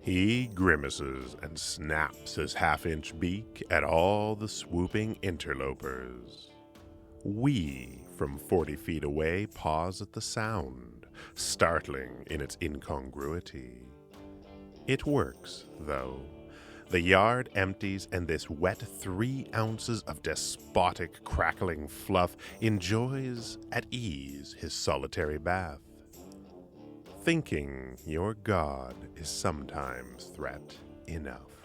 He grimaces and snaps his half-inch beak at all the swooping interlopers. We, from 40 feet away, pause at the sound, startling in its incongruity. It works, though. The yard empties, and this wet 3 ounces of despotic, crackling fluff enjoys at ease his solitary bath. Thinking your God is sometimes threat enough.